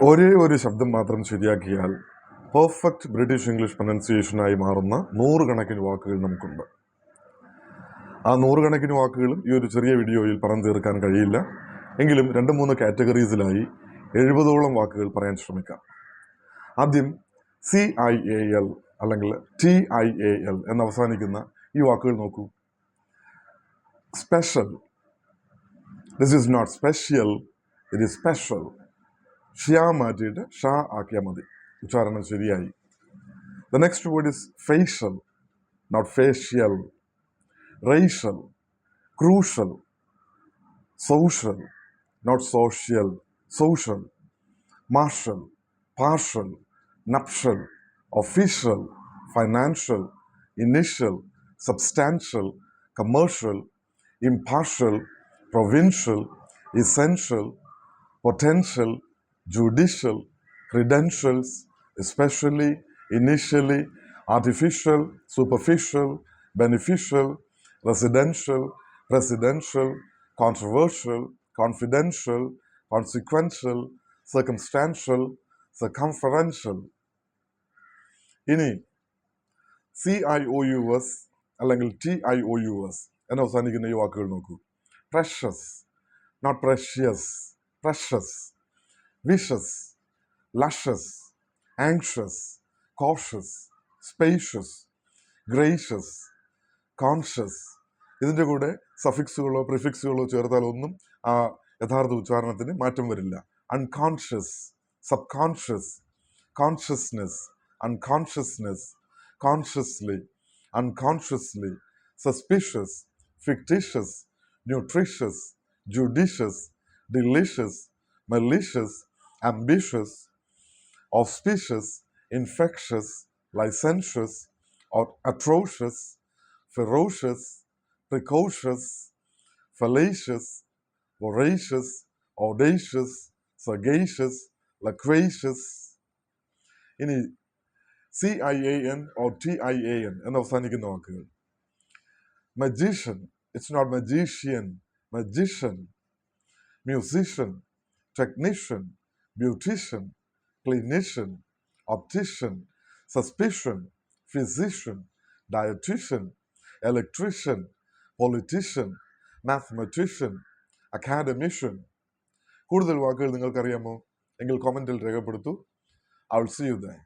ഒരേ ഒരു ശബ്ദം മാത്രം ശരിയാക്കിയാൽ പെർഫെക്റ്റ് ബ്രിട്ടീഷ് ഇംഗ്ലീഷ് പ്രൊനൗൺസിയേഷനായി മാറുന്ന നൂറുകണക്കിന് വാക്കുകൾ നമുക്കുണ്ട്. ആ നൂറുകണക്കിന് വാക്കുകളും ഈ ഒരു ചെറിയ വീഡിയോയിൽ പറഞ്ഞു തീർക്കാൻ കഴിയില്ല. എങ്കിലും 2-3 കാറ്റഗറീസിലായി 70ഓളം വാക്കുകൾ പറയാൻ ശ്രമിക്കാം. ആദ്യം CIAL അല്ലെങ്കിൽ TIAL എന്ന് അവസാനിക്കുന്ന ഈ വാക്കുകൾ നോക്കൂ. Special. This is not special, it is special. ഷ്യാ മാറ്റിയിട്ട് ഷാ ആക്കിയാൽ മതി, ഉച്ചാരണം ശരിയായി. The next word is facial, not facial. Racial, crucial, social, not social, social. Martial, partial, nuptial, official, financial, initial, substantial, commercial, impartial, provincial, essential, potential, judicial, credentials, especially, initially, artificial, superficial, beneficial, residential, presidential, controversial, confidential, consequential, circumstantial, circumferential. ഇനി CIOUS അല്ലെങ്കിൽ TIOUS എന്ന് അവസാനിക്കുന്ന ഈ വാക്കുകൾ നോക്കൂ. Precious, not precious, precious. Vicious, luscious, anxious, cautious, spacious, gracious, conscious. ഇതിൻ്റെ കൂടെ സഫിക്സുകളോ പ്രിഫിക്സുകളോ ചേർത്താൽ ഒന്നും ആ യഥാർത്ഥ ഉച്ചാരണത്തിന് മാറ്റം വരില്ല. Unconscious, subconscious, consciousness, unconsciousness, consciously, unconsciously, suspicious, fictitious, nutritious, judicious, delicious, malicious, ambitious, auspicious, infectious, licentious, or atrocious, ferocious, precocious, fallacious, voracious, audacious, sagacious, loquacious. ഇനി CIAN or TIAN എന്ന് അവസാനിക്കുന്ന വാക്കുകൾ. Magician, it's not magician, magician. Musician, technician, beautician, clinician, optician, suspicion, physician, dietician, electrician, politician, mathematician, academician. കൂടുതൽ വാക്കുകൾ നിങ്ങൾക്കറിയാമോ? എങ്കിൽ കോമൻറ്റിൽ രേഖപ്പെടുത്തൂ. I will see you there.